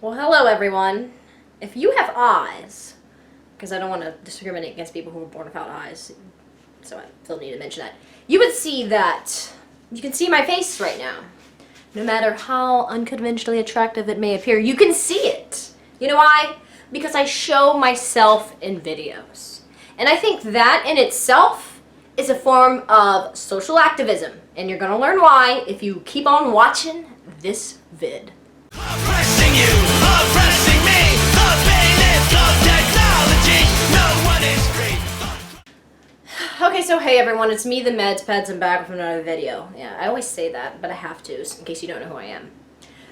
Well, hello everyone. If you have eyes, because I don't want to discriminate against people who are born without eyes, so I feel the need to mention that, you would see that you can see my face right now. No matter how unconventionally attractive it may appear, you can see it. You know why? Because I show myself in videos. And I think that in itself is a form of social activism. And you're gonna learn why if you keep on watching this vid. Oppressing you, oppressing me. The pain is of technology. No one is free. Okay, so hey everyone, it's me, the Meds Peds, and back with another video. Yeah, I always say that, but I have to, in case you don't know who I am.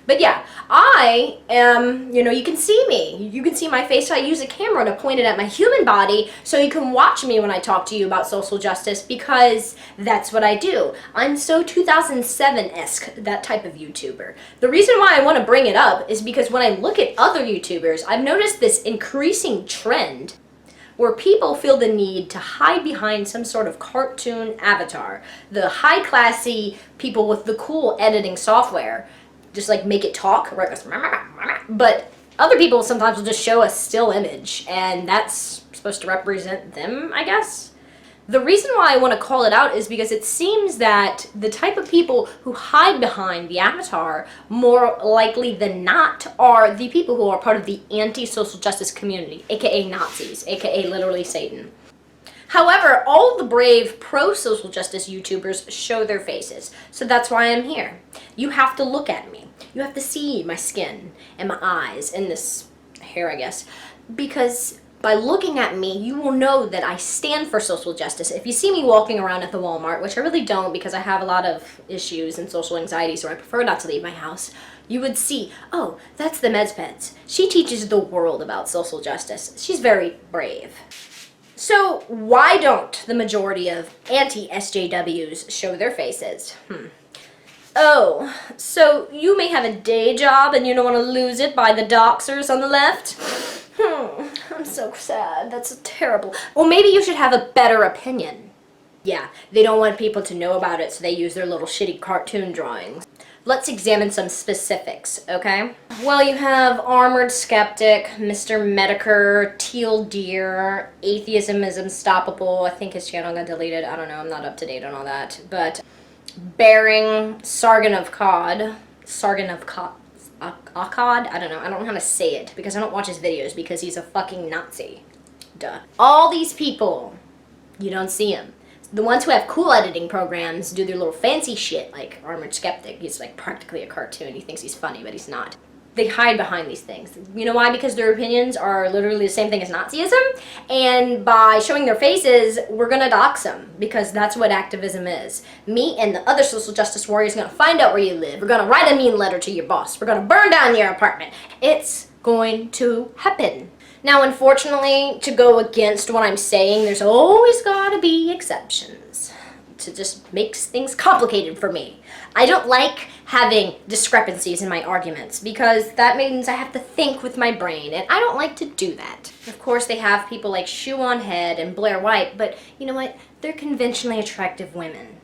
But yeah, I am, you can see me. You can see my face. I use a camera to point it at my human body so you can watch me when I talk to you about social justice, because that's what I do. I'm so 2007-esque, that type of YouTuber. The reason why I want to bring it up is because when I look at other YouTubers, I've noticed this increasing trend where people feel the need to hide behind some sort of cartoon avatar. The high-classy people with the cool editing software just like make it talk, right? But other people sometimes will just show a still image, and that's supposed to represent them, I guess. The reason why I want to call it out is because it seems that the type of people who hide behind the avatar more likely than not are the people who are part of the anti-social justice community, aka Nazis, aka literally Satan. However, all of the brave pro-social justice YouTubers show their faces, so that's why I'm here. You have to look at me. You have to see my skin and my eyes and this hair, I guess, because by looking at me, you will know that I stand for social justice. If you see me walking around at the Walmart, which I really don't because I have a lot of issues and social anxiety, so I prefer not to leave my house, you would see, oh, that's the Meds Peds. She teaches the world about social justice. She's very brave. So why don't the majority of anti-SJWs show their faces? Oh, so you may have a day job and you don't want to lose it by the doxers on the left? I'm so sad. That's terrible. Well, maybe you should have a better opinion. Yeah, they don't want people to know about it, so they use their little shitty cartoon drawings. Let's examine some specifics, okay? Well, you have Armored Skeptic, Mr. Medicare, Teal Deer, Atheism is Unstoppable. I think his channel got deleted. I don't know. I'm not up to date on all that. But Bearing, Sargon of Akkad. I don't know. I don't know how to say it because I don't watch his videos because he's a fucking Nazi. Duh. All these people, you don't see them. The ones who have cool editing programs do their little fancy shit, like Armored Skeptic. He's like practically a cartoon. He thinks he's funny, but he's not. They hide behind these things. You know why? Because their opinions are literally the same thing as Nazism, and by showing their faces, we're gonna dox them, because that's what activism is. Me and the other social justice warriors are gonna find out where you live. We're gonna write a mean letter to your boss. We're gonna burn down your apartment. It's going to happen. Now, unfortunately, to go against what I'm saying, there's always gotta be exceptions. To just makes things complicated for me. I don't like having discrepancies in my arguments because that means I have to think with my brain, and I don't like to do that. Of course, they have people like Shoe on Head and Blair White, but you know what? They're conventionally attractive women.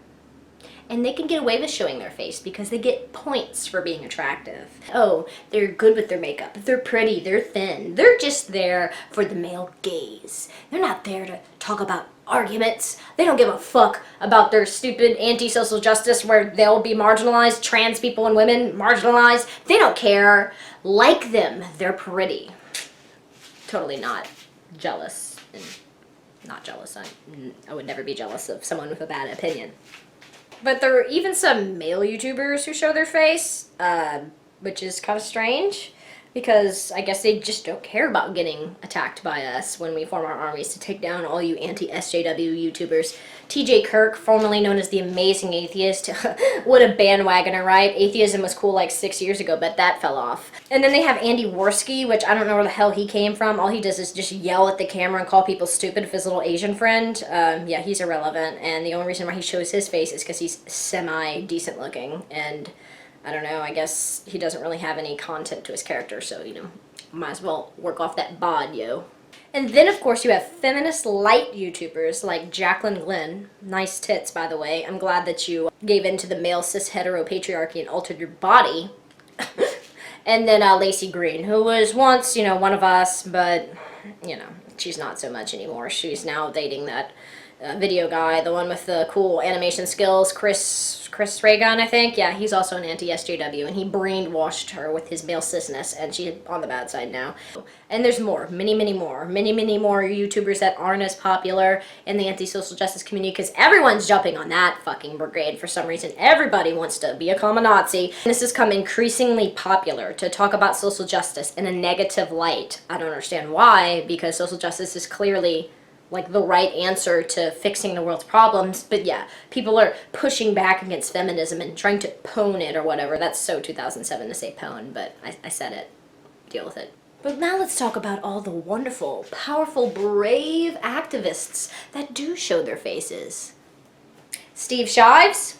And they can get away with showing their face because they get points for being attractive. Oh, they're good with their makeup. They're pretty. They're thin. They're just there for the male gaze. They're not there to talk about arguments. They don't give a fuck about their stupid anti-social justice where they'll be marginalized, trans people and women marginalized. They don't care. Like them, they're pretty. Totally not jealous. And not jealous. I would never be jealous of someone with a bad opinion. But there are even some male YouTubers who show their face, which is kind of strange, because I guess they just don't care about getting attacked by us when we form our armies to take down all you anti-SJW YouTubers. TJ Kirk, formerly known as the Amazing Atheist, what a bandwagoner, right? Atheism was cool like 6 years ago, but that fell off. And then they have Andy Worski, which I don't know where the hell he came from. All he does is just yell at the camera and call people stupid with his little Asian friend. Yeah, he's irrelevant, and the only reason why he shows his face is because he's semi-decent looking, and I don't know, I guess he doesn't really have any content to his character, so, might as well work off that bod, yo. And then, of course, you have feminist light YouTubers like Jacqueline Glenn. Nice tits, by the way. I'm glad that you gave in to the male cis hetero patriarchy and altered your body. And then Lacey Green, who was once, you know, one of us, but, you know, she's not so much anymore. She's now dating that video guy, the one with the cool animation skills, Chris Reagan, I think. Yeah, he's also an anti-SJW, and he brainwashed her with his male cisness, and she's on the bad side now. And there's more, many more YouTubers that aren't as popular in the anti-social justice community, because everyone's jumping on that fucking brigade for some reason. Everybody wants to become a Nazi. And this has come increasingly popular to talk about social justice in a negative light. I don't understand why, because social justice is clearly like the right answer to fixing the world's problems. But yeah, people are pushing back against feminism and trying to pwn it or whatever. That's so 2007 to say pwn, but I said it. Deal with it. But now let's talk about all the wonderful, powerful, brave activists that do show their faces. Steve Shives,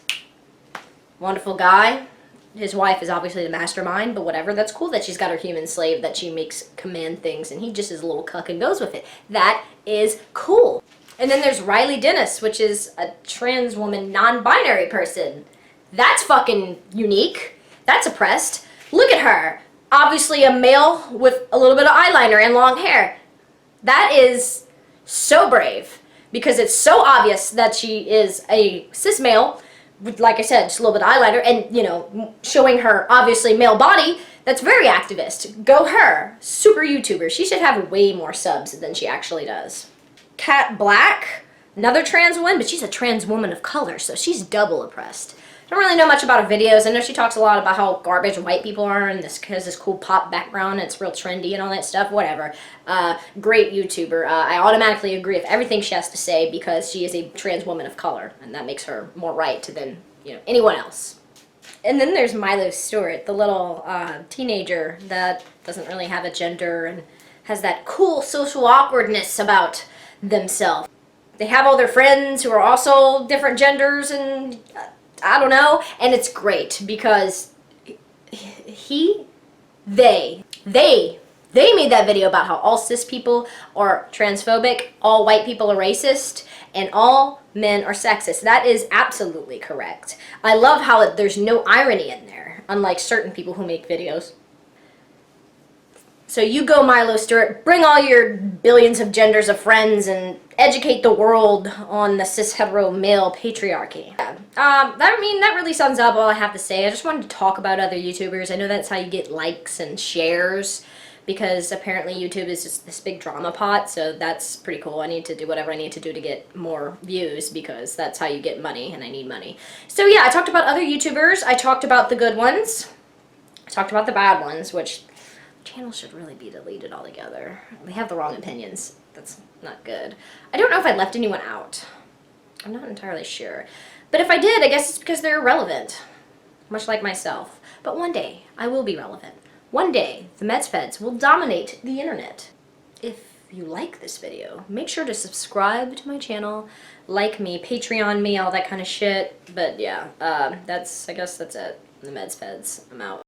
wonderful guy. His wife is obviously the mastermind, but whatever. That's cool that she's got her human slave that she makes command things, and he just is a little cuck and goes with it. That is cool. And then there's Riley Dennis, which is a trans woman, non-binary person. That's fucking unique. That's oppressed. Look at her. Obviously a male with a little bit of eyeliner and long hair. That is so brave, because it's so obvious that she is a cis male with, like I said, just a little bit of eyeliner and, you know, showing her obviously male body. That's very activist. Go her. Super YouTuber. She should have way more subs than she actually does. Kat Black, another trans woman, but she's a trans woman of color, so she's double oppressed. Don't really know much about her videos. I know she talks a lot about how garbage white people are, and this has this cool pop background, and it's real trendy and all that stuff. Whatever. Great YouTuber. I automatically agree with everything she has to say because she is a trans woman of color, and that makes her more right than, you know, anyone else. And then there's Milo Stewart, the little teenager that doesn't really have a gender and has that cool social awkwardness about themselves. They have all their friends who are also different genders and I don't know, and it's great because they made that video about how all cis people are transphobic, all white people are racist, and all men are sexist. That is absolutely correct. I love how there's no irony in there, unlike certain people who make videos. So you go, Milo Stewart, bring all your billions of genders of friends and educate the world on the cis hetero male patriarchy. Yeah. That really sums up all I have to say. I just wanted to talk about other YouTubers. I know that's how you get likes and shares, because apparently YouTube is just this big drama pot, so that's pretty cool. I need to do whatever I need to do to get more views, because that's how you get money, and I need money. So yeah, I talked about other YouTubers. I talked about the good ones. I talked about the bad ones, which channel should really be deleted altogether. They have the wrong opinions. That's not good. I don't know if I left anyone out. I'm not entirely sure. But if I did, I guess it's because they're irrelevant. Much like myself. But one day, I will be relevant. One day, the Meds will dominate the internet. If you like this video, make sure to subscribe to my channel, like me, Patreon me, all that kind of shit. But yeah, I guess that's it. The Meds. I'm out.